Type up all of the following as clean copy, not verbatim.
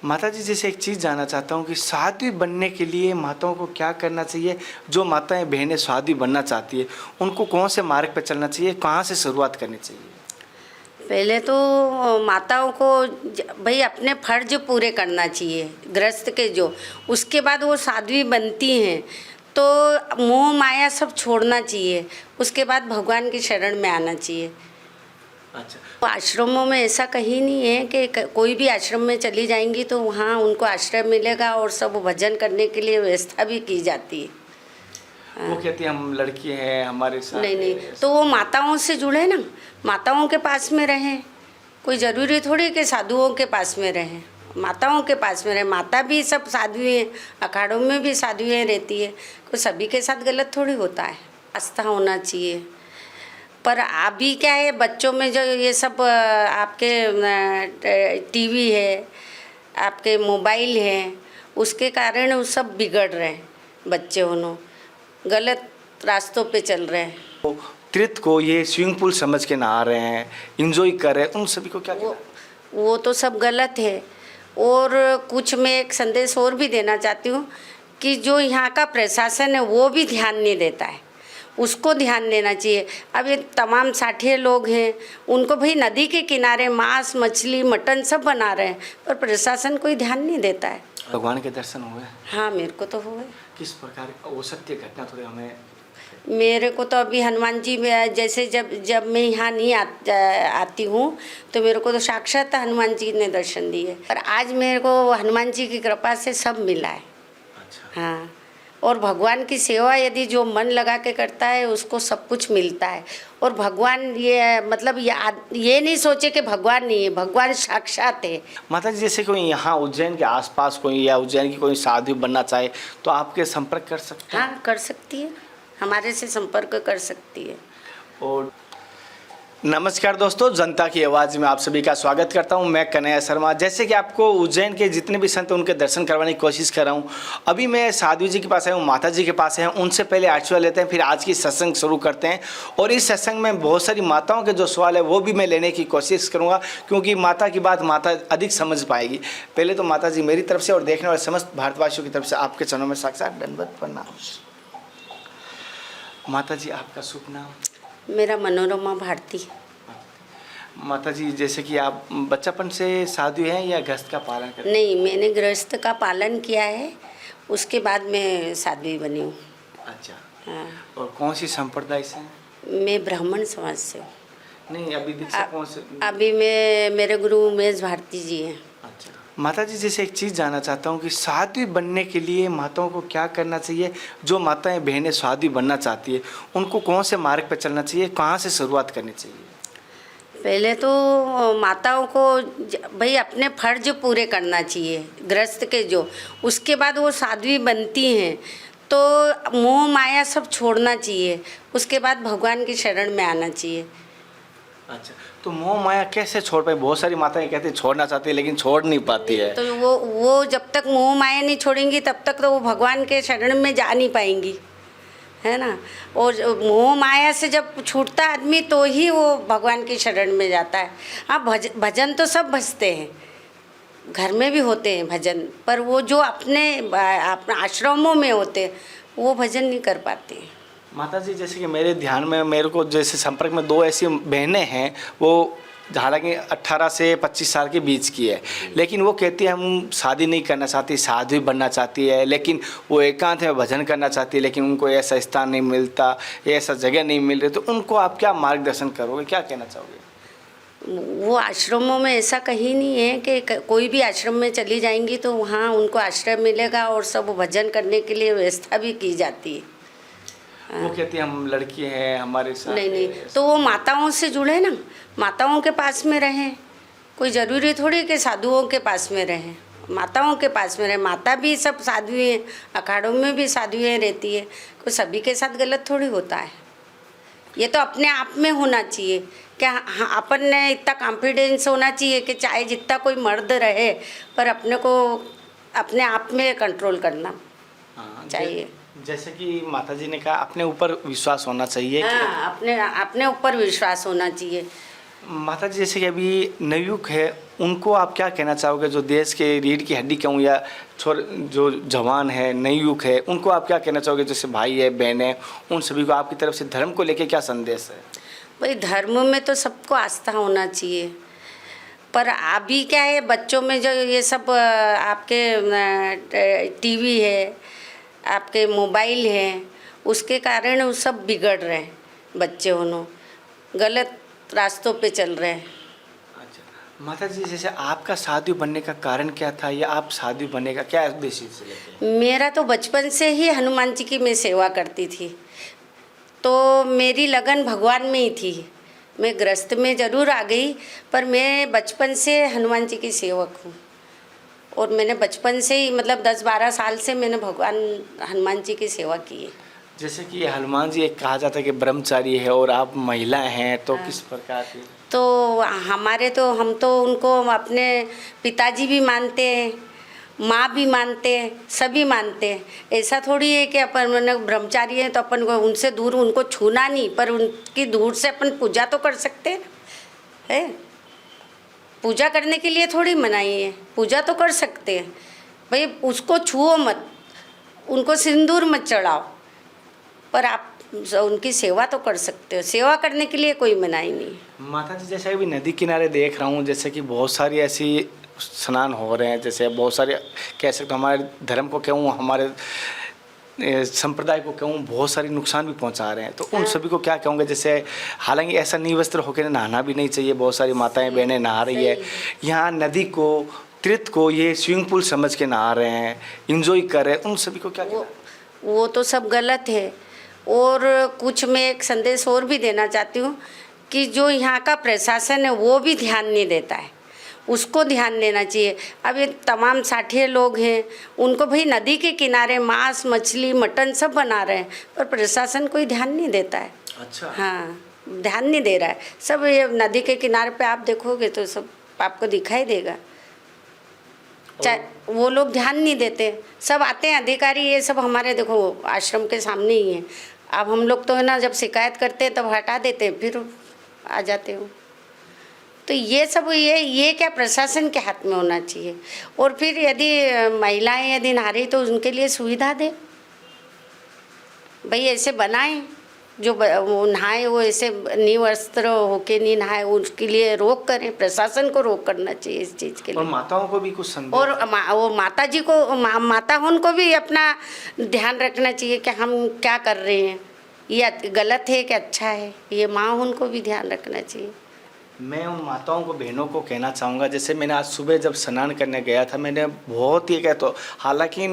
माता जी, जैसे एक चीज़ जानना चाहता हूँ कि साध्वी बनने के लिए माताओं को क्या करना चाहिए। जो माताएं बहनें साध्वी बनना चाहती है उनको कौन से मार्ग पर चलना चाहिए, कहाँ से शुरुआत करनी चाहिए? पहले तो माताओं को भाई अपने फर्ज पूरे करना चाहिए गृहस्थ के जो, उसके बाद वो साध्वी बनती हैं तो मोह माया सब छोड़ना चाहिए, उसके बाद भगवान की शरण में आना चाहिए। अच्छा। तो आश्रमों में ऐसा कहीं नहीं है कि कोई भी आश्रम में चली जाएंगी तो वहाँ उनको आश्रय मिलेगा और सब भजन करने के लिए व्यवस्था भी की जाती है। वो कहती है हम लड़की हैं, हमारे साथ नहीं नहीं, तो वो माताओं से जुड़े ना, माताओं के पास में रहें। कोई ज़रूरी थोड़ी कि साधुओं के पास में रहें, माताओं के पास में रहें। माता भी सब साधु हैं, अखाड़ों में भी साधुएं रहती है, कोई सभी के साथ गलत थोड़ी होता है। आस्था होना चाहिए। पर अभी क्या है, बच्चों में जो ये सब आपके टीवी है, आपके मोबाइल है, उसके कारण वो सब बिगड़ रहे हैं। बच्चे उन्हों गलत रास्तों पे चल रहे हैं। तो तीर्थ को ये स्विमिंग पूल समझ के नहा रहे हैं, इंजॉय कर रहे हैं, उन सभी को क्या कहना है? वो तो सब गलत है। और कुछ मैं एक संदेश और भी देना चाहती हूँ कि जो यहाँ का प्रशासन है वो भी ध्यान नहीं देता है, उसको ध्यान देना चाहिए। अब ये तमाम साठिये लोग हैं, उनको भाई नदी के किनारे मांस मछली मटन सब बना रहे हैं, पर प्रशासन कोई ध्यान नहीं देता है। भगवान के दर्शन हुए? हाँ, मेरे को तो हुए। किस प्रकार वो सत्य घटना थोड़ी हमें? मेरे को तो अभी हनुमान जी में जैसे जब मैं यहाँ नहीं आती हूँ तो मेरे को तो साक्षात हनुमान जी ने दर्शन दिए, और आज मेरे को हनुमान जी की कृपा से सब मिला है। अच्छा। हाँ, और भगवान की सेवा यदि जो मन लगा के करता है उसको सब कुछ मिलता है। और भगवान ये मतलब ये नहीं सोचे कि भगवान नहीं है, भगवान साक्षात है। माता जी, जैसे कोई यहाँ उज्जैन के आसपास कोई या उज्जैन की कोई साधु बनना चाहे तो आपके संपर्क कर सकते हैं? हाँ, कर सकती है, हमारे से संपर्क कर सकती है। और नमस्कार दोस्तों, जनता की आवाज़ में आप सभी का स्वागत करता हूं। मैं कन्हैया शर्मा। जैसे कि आपको उज्जैन के जितने भी संत हैं उनके दर्शन करवाने की कोशिश कर रहा हूं। अभी मैं साधु जी के पास आया हूं, माता जी के पास है। उनसे पहले आशीर्वाद लेते हैं, फिर आज की सत्संग शुरू करते हैं। और इस सत्संग में बहुत सारी माताओं के जो सवाल है वो भी मैं लेने की कोशिश करूँगा, क्योंकि माता की बात माता अधिक समझ पाएगी। पहले तो माता जी मेरी तरफ से और देखने वाले समस्त भारतवासियों की तरफ से आपके चरणों में साक्षात दंडवत प्रणाम। माता जी, आपका शुभ नाम? मेरा मनोरमा भारती। माता जी, जैसे कि आप बच्चापन से साधु हैं या गृहस्थ का पालन करते हैं? नहीं, मैंने गृहस्थ का पालन किया है, उसके बाद मैं साध्वी बनी हूँ। अच्छा। हाँ। और कौन सी संप्रदाय से हैं? मैं ब्राह्मण समाज से हूँ। नहीं, अभी दीक्षा कौन से? अभी मेरे गुरु उमेश भारती जी हैं। अच्छा। माता जी, जैसे एक चीज़ जानना चाहता हूँ कि साध्वी बनने के लिए माताओं को क्या करना चाहिए। जो माताएं बहनें साध्वी बनना चाहती है उनको कौन से मार्ग पर चलना चाहिए, कहाँ से शुरुआत करनी चाहिए? पहले तो माताओं को भाई अपने फर्ज पूरे करना चाहिए गृहस्थ के जो, उसके बाद वो साध्वी बनती हैं तो मोह माया सब छोड़ना चाहिए, उसके बाद भगवान की शरण में आना चाहिए। अच्छा, तो मोह माया कैसे छोड़ पाए? बहुत सारी माताएं कहती है छोड़ना चाहती है लेकिन छोड़ नहीं पाती है। तो वो जब तक मोह माया नहीं छोड़ेंगी तब तक तो वो भगवान के शरण में जा नहीं पाएंगी, है ना। और मोह माया से जब छूटता आदमी तो ही वो भगवान की शरण में जाता है। हाँ, भजन तो सब भजते हैं, घर में भी होते हैं भजन, पर वो जो अपने आश्रमों में होते हैं वो भजन नहीं कर पाते हैं। माता जी, जैसे कि मेरे ध्यान में मेरे को जैसे संपर्क में दो ऐसी बहनें हैं, वो हालांकि 18 से 25 साल के बीच की है, लेकिन वो कहती है हम शादी नहीं करना चाहती, साध्वी बनना चाहती है, लेकिन वो एकांत में भजन करना चाहती है, लेकिन उनको ऐसा स्थान नहीं मिलता, ऐसा जगह नहीं मिल रही। तो उनको आप क्या मार्गदर्शन करोगे, क्या कहना चाहोगे? वो आश्रमों में ऐसा कहीं नहीं है कि कोई भी आश्रम में चली जाएंगी तो वहाँ उनको आश्रय मिलेगा और सब भजन करने के लिए व्यवस्था भी की जाती है। वो कहती है हम लड़की हैं, हमारे साथ। नहीं नहीं, तो वो माताओं से जुड़े ना, माताओं के पास में रहें। कोई ज़रूरी थोड़ी कि साधुओं के पास में रहें, माताओं के पास में रहें। माता भी सब साधुएं हैं, अखाड़ों में भी साधुएं रहती है, कोई सभी के साथ गलत थोड़ी होता है। ये तो अपने आप में होना चाहिए, क्या हाँ, अपन ने इतना कॉन्फिडेंस होना चाहिए कि चाहे जितना कोई मर्द रहे पर अपने को अपने आप में कंट्रोल करना चाहिए। जैसे कि माता जी ने कहा अपने ऊपर विश्वास होना चाहिए। हाँ, अपने ऊपर विश्वास होना चाहिए। माता जी, जैसे कि अभी नवयुवक है, उनको आप क्या कहना चाहोगे, जो देश के रीढ़ की हड्डी कहूँ या जो जवान है, नवयुवक है, उनको आप क्या कहना चाहोगे, जैसे भाई है, बहन है, उन सभी को आपकी तरफ से धर्म को लेके क्या संदेश है? भाई धर्म में तो सबको आस्था होना चाहिए, पर अभी क्या है बच्चों में जो ये सब आपके टीवी है, आपके मोबाइल है, उसके कारण वो सब बिगड़ रहे हैं, बच्चे उन्हों गलत रास्तों पे चल रहे हैं। अच्छा माता जी, जैसे आपका साधु बनने का कारण क्या था, या आप साधु बनने का क्या उद्देश्य से लेते हैं? मेरा तो बचपन से ही हनुमान जी की मैं सेवा करती थी, तो मेरी लगन भगवान में ही थी। मैं गृहस्थ में ज़रूर आ गई, पर मैं बचपन से हनुमान जी की सेवक हूँ, और मैंने बचपन से ही मतलब 10-12 साल से मैंने भगवान हनुमान जी की सेवा की है। जैसे कि हनुमान जी एक कहा जाता है कि ब्रह्मचारी है और आप महिला हैं, तो किस प्रकार की? तो हम तो उनको अपने पिताजी भी मानते हैं, माँ भी मानते हैं, सभी मानते हैं। ऐसा थोड़ी है कि अपन ब्रह्मचारी हैं तो अपन को उनसे दूर उनको छूना नहीं, पर उनकी दूर से अपन पूजा तो कर सकते हैं है। पूजा करने के लिए थोड़ी मनाही है, पूजा तो कर सकते हैं भाई, उसको छुओ मत, उनको सिंदूर मत चढ़ाओ, पर आप उनकी सेवा तो कर सकते हो, सेवा करने के लिए कोई मनाही नहीं। माता जी, जैसे अभी नदी किनारे देख रहा हूँ, जैसे कि बहुत सारी ऐसी स्नान हो रहे हैं, जैसे बहुत सारे कह सकते हो हमारे धर्म को कहूँ, हमारे संप्रदाय को कहूँ, बहुत सारी नुकसान भी पहुँचा रहे हैं, तो उन सभी को क्या कहूँगे? जैसे हालांकि ऐसा निवस्त्र होकर नहाना भी नहीं चाहिए, बहुत सारी माताएं बहनें नहा रही है, यहाँ नदी को तीर्थ को ये स्विमिंग पूल समझ के नहा रहे हैं, इंजॉय कर रहे हैं, उन सभी को क्या कहना? वो तो सब गलत है। और कुछ मैं एक संदेश और भी देना चाहती हूँ कि जो यहाँ का प्रशासन है वो भी ध्यान नहीं देता है, उसको ध्यान देना चाहिए। अब ये तमाम 60 लोग हैं, उनको भाई नदी के किनारे मांस मछली मटन सब बना रहे हैं, पर प्रशासन कोई ध्यान नहीं देता है। अच्छा। हाँ, ध्यान नहीं दे रहा है। सब ये नदी के किनारे पे आप देखोगे तो सब आपको दिखाई देगा, चाहे वो लोग ध्यान नहीं देते। सब आते हैं अधिकारी, ये सब हमारे देखो आश्रम के सामने ही है। अब हम लोग तो है ना, जब शिकायत करते हैं तब हटा देते हैं, फिर आ जाते हो। तो ये सब ये क्या प्रशासन के हाथ में होना चाहिए। और फिर यदि महिलाएं यदि नारी, तो उनके लिए सुविधा दे भाई, ऐसे बनाएं जो वो नहाए, वो ऐसे निवस्त्र होके नहीं नहाए, उसके लिए रोक करें, प्रशासन को रोक करना चाहिए इस चीज़ के लिए। और माताओं को भी कुछ संदेश, और वो माता जी को माता उनको भी अपना ध्यान रखना चाहिए कि हम क्या कर रहे हैं, ये गलत है कि अच्छा है, ये माँ उनको भी ध्यान रखना चाहिए। मैं उन माताओं को बहनों को कहना चाहूँगा, जैसे मैंने आज सुबह जब स्नान करने गया था, मैंने बहुत ही तो हालांकि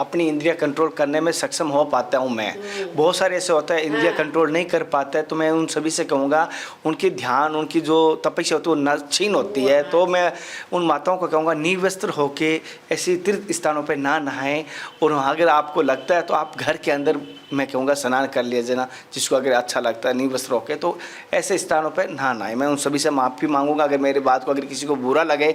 अपनी इंद्रिया कंट्रोल करने में सक्षम हो पाता हूँ मैं, बहुत सारे ऐसे होता है इंद्रिया कंट्रोल नहीं कर पाता है, तो मैं उन सभी से कहूँगा उनकी ध्यान, उनकी जो तपस्या होती है वो छीन होती है। तो मैं उन माताओं को कहूँगा निवस्त्र होके ऐसी तीर्थ स्थानों पे ना नहाएं, और अगर आपको लगता है तो आप घर के अंदर मैं कहूँगा स्नान कर लीजिए ना, जिसको अगर अच्छा लगता है निवस्त्र होके, तो ऐसे स्थानों पर ना नहाएं। मैं उन सभी से माफ़ी मांगूंगा, अगर मेरी बात को अगर किसी को बुरा लगे,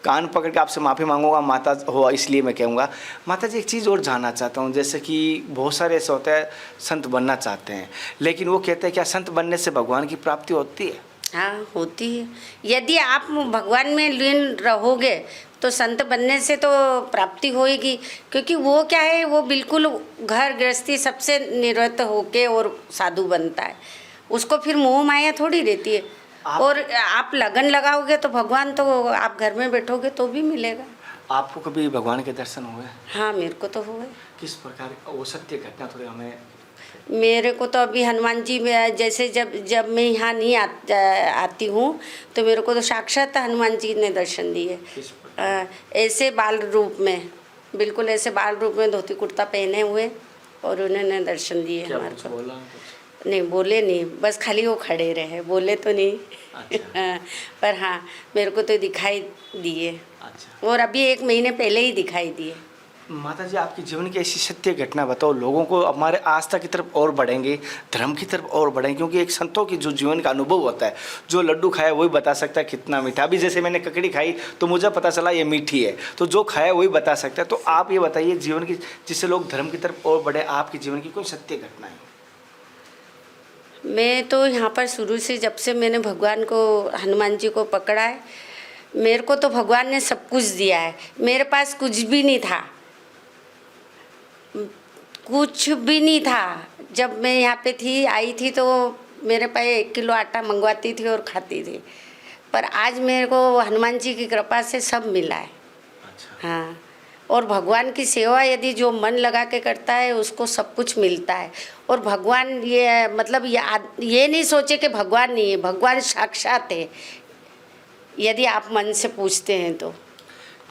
कान पकड़ के आपसे माफ़ी मांगूंगा माता हो, इसलिए मैं कहूँगा। माता जी, एक चीज़ और जानना चाहता हूँ, जैसे कि बहुत सारे ऐसे होते हैं संत बनना चाहते हैं, लेकिन वो कहते हैं क्या संत बनने से भगवान की प्राप्ति होती है? हाँ, होती है। यदि आप भगवान में लीन रहोगे तो संत बनने से तो प्राप्ति होएगी, क्योंकि वो क्या है, वो बिल्कुल घर गृहस्थी सबसे निवृत्त होके और साधु बनता है, उसको फिर मोह माया थोड़ी रहती है। और आप लगन लगाओगे तो भगवान तो आप घर में बैठोगे तो भी मिलेगा। आपको कभी भगवान के दर्शन हुए? हाँ, मेरे को तो हुए। किस प्रकार वो सत्य घटना थोड़ी हमें? मेरे को तो अभी हनुमान जी में जैसे जब मैं यहाँ नहीं आती हूँ, तो मेरे को तो साक्षात हनुमान जी ने दर्शन दिए, ऐसे बाल रूप में, बिल्कुल ऐसे बाल रूप में, धोती कुर्ता पहने हुए, और उन्होंने दर्शन दिए हमारे को। नहीं, बोले नहीं, बस खाली वो खड़े रहे, बोले तो नहीं। अच्छा। पर हाँ, मेरे को तो दिखाई दिए। अच्छा। और अभी 1 महीने पहले ही दिखाई दिए। माता जी, आपके जीवन की ऐसी सत्य घटना बताओ, लोगों को हमारे आस्था की तरफ और बढ़ेंगे, धर्म की तरफ और बढ़ेंगे, क्योंकि एक संतों की जो जीवन का अनुभव होता है, जो लड्डू खाया वही बता सकता है कितना मीठा। अभी जैसे मैंने ककड़ी खाई तो मुझे पता चला ये मीठी है, तो जो खाया वही बता सकता है। तो आप ये बताइए जीवन की, जिससे लोग धर्म की तरफ और बढ़े, आपके जीवन की कोई सत्य घटना है? मैं तो यहाँ पर शुरू से जब से मैंने भगवान को, हनुमान जी को पकड़ा है, मेरे को तो भगवान ने सब कुछ दिया है। मेरे पास कुछ भी नहीं था, कुछ भी नहीं था। जब मैं यहाँ पे थी, आई थी, तो मेरे पास 1 किलो आटा मंगवाती थी और खाती थी। पर आज मेरे को हनुमान जी की कृपा से सब मिला है। अच्छा। हाँ, और भगवान की सेवा यदि जो मन लगा के करता है उसको सब कुछ मिलता है। और भगवान ये मतलब ये नहीं सोचे कि भगवान नहीं है, भगवान साक्षात है यदि आप मन से पूछते हैं तो।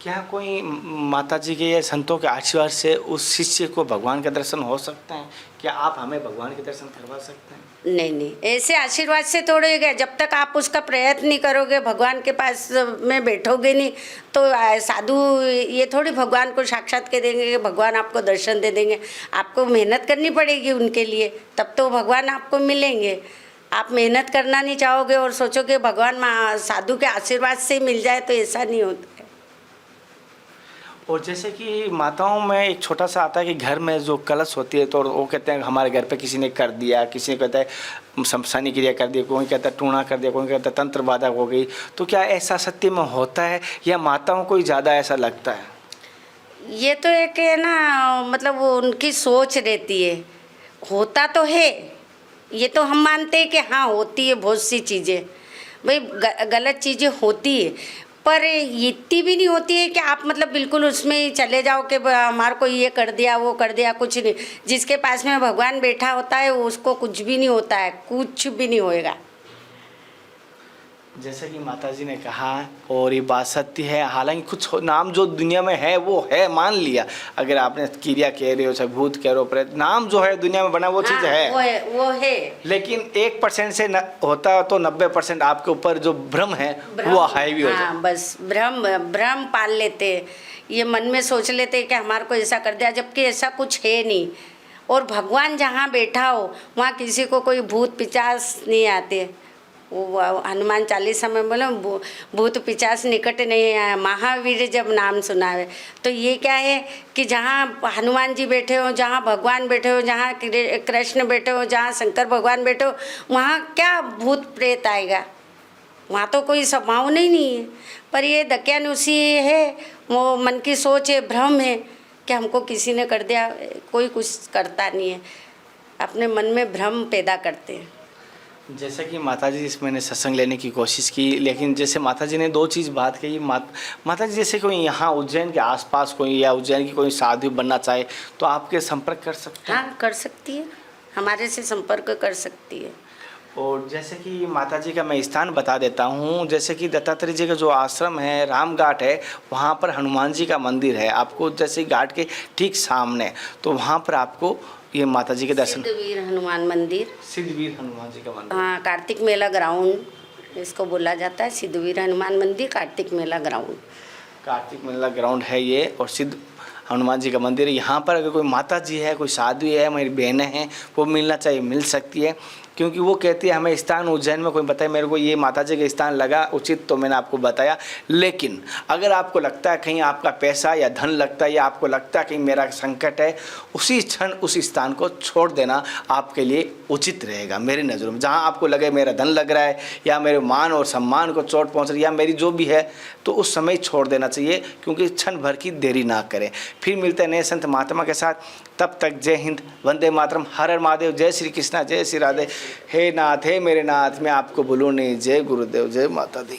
क्या कोई माता जी के या संतों के आशीर्वाद से उस शिष्य को भगवान के दर्शन हो सकते हैं? क्या आप हमें भगवान के दर्शन करवा सकते हैं? नहीं, ऐसे आशीर्वाद से थोड़े गए। जब तक आप उसका प्रयत्न नहीं करोगे, भगवान के पास में बैठोगे नहीं, तो साधु ये थोड़ी भगवान को साक्षात के देंगे कि भगवान आपको दर्शन दे देंगे। आपको मेहनत करनी पड़ेगी उनके लिए, तब तो भगवान आपको मिलेंगे। आप मेहनत करना नहीं चाहोगे और सोचोगे भगवान साधु के आशीर्वाद से मिल जाए, तो ऐसा नहीं होता है। और जैसे कि माताओं में एक छोटा सा आता है कि घर में जो कलश होती है, तो वो कहते हैं हमारे घर पे किसी ने कर दिया, किसी ने कहता है शमशानी क्रिया कर दी, कोई कहता है टूणा कर दिया, कोई कहता है तंत्र बाधा हो गई। तो क्या ऐसा सत्य में होता है या माताओं को ही ज़्यादा ऐसा लगता है? ये तो एक है ना, मतलब वो उनकी सोच रहती है। होता तो है, ये तो हम मानते हैं कि हाँ होती है बहुत सी चीज़ें। भाई गलत चीज़ें होती है, पर इतनी भी नहीं होती है कि आप मतलब बिल्कुल उसमें ही चले जाओ कि हमारे को ये कर दिया, वो कर दिया। कुछ नहीं, जिसके पास में भगवान बैठा होता है उसको कुछ भी नहीं होता है, कुछ भी नहीं होएगा। जैसे कि माताजी ने कहा, और ये बात सत्य है। हालांकि कुछ नाम जो दुनिया में है वो है, मान लिया। अगर आपने क्रिया कह रहे हो, चाहे भूत कह रहे हो, प्रेत, नाम जो है दुनिया में बना वो चीज़ है, वो है। लेकिन 1% से होता तो 90% आपके ऊपर जो भ्रम है वो हावी हो जाए। हाँ, बस भ्रम पाल लेते, ये मन में सोच लेते कि हमारे को ऐसा कर दिया, जबकि ऐसा कुछ है नहीं। और भगवान जहाँ बैठा हो वहाँ किसी को कोई भूत पिचास नहीं आते। वो हनुमान चालीसा में बोले भूत पिचास निकट नहीं आया, महावीर जब नाम सुनावे। तो ये क्या है कि जहाँ हनुमान जी बैठे हो, जहाँ भगवान बैठे हो, जहाँ कृष्ण बैठे हो, जहाँ शंकर भगवान बैठे हो, वहाँ क्या भूत प्रेत आएगा? वहाँ तो कोई संभावना ही नहीं है। पर ये दकियानुसी है, वो मन की सोच है, भ्रम है कि हमको किसी ने कर दिया। कोई कुछ करता नहीं है, अपने मन में भ्रम पैदा करते हैं। जैसे कि माताजी इस मैंने सत्संग लेने की कोशिश की, लेकिन जैसे माताजी ने 2 चीज़ बात कही। माताजी जैसे कोई यहाँ उज्जैन के आसपास कोई या उज्जैन की कोई साधु बनना चाहे तो आपके संपर्क कर सकते हैं? हाँ, कर सकती है, हमारे से संपर्क कर सकती है। और जैसे कि माताजी का मैं स्थान बता देता हूँ, जैसे कि दत्तात्रेय जी का जो आश्रम है, राम घाट है, वहाँ पर हनुमान जी का मंदिर है। आपको जैसे घाट के ठीक सामने, तो वहाँ पर आपको ये माताजी के दर्शन। सिद्धवीर हनुमान मंदिर, सिद्धवीर हनुमान जी का मंदिर, हाँ, कार्तिक मेला ग्राउंड इसको बोला जाता है। सिद्धवीर हनुमान मंदिर, कार्तिक मेला ग्राउंड। कार्तिक मेला ग्राउंड है ये, और सिद्ध हनुमान जी का मंदिर। यहाँ पर अगर कोई माता जी है, कोई साधु है, मेरी बहनें हैं, वो मिलना चाहिए, मिल सकती है। क्योंकि वो कहती है हमें स्थान उज्जैन में कोई बताए, मेरे को ये माता जी का स्थान लगा उचित, तो मैंने आपको बताया। लेकिन अगर आपको लगता है कहीं आपका पैसा या धन लगता है, या आपको लगता है कहीं मेरा संकट है, उसी क्षण उस स्थान को छोड़ देना आपके लिए उचित रहेगा मेरी नज़रों में। जहाँ आपको लगे मेरा धन लग रहा है, या मेरे मान और सम्मान को चोट पहुँच रही है, या मेरी जो भी है, तो उस समय छोड़ देना चाहिए। क्योंकि क्षण भर की देरी ना करें। फिर मिलते हैं नए संत महात्मा के साथ। तब तक जय हिंद, वंदे मातरम, हर हर महादेव, जय श्री कृष्णा, जय श्री राधे। हे नाथ, हे मेरे नाथ, मैं आपको भूलूं नहीं। जय गुरुदेव, जय माता दी।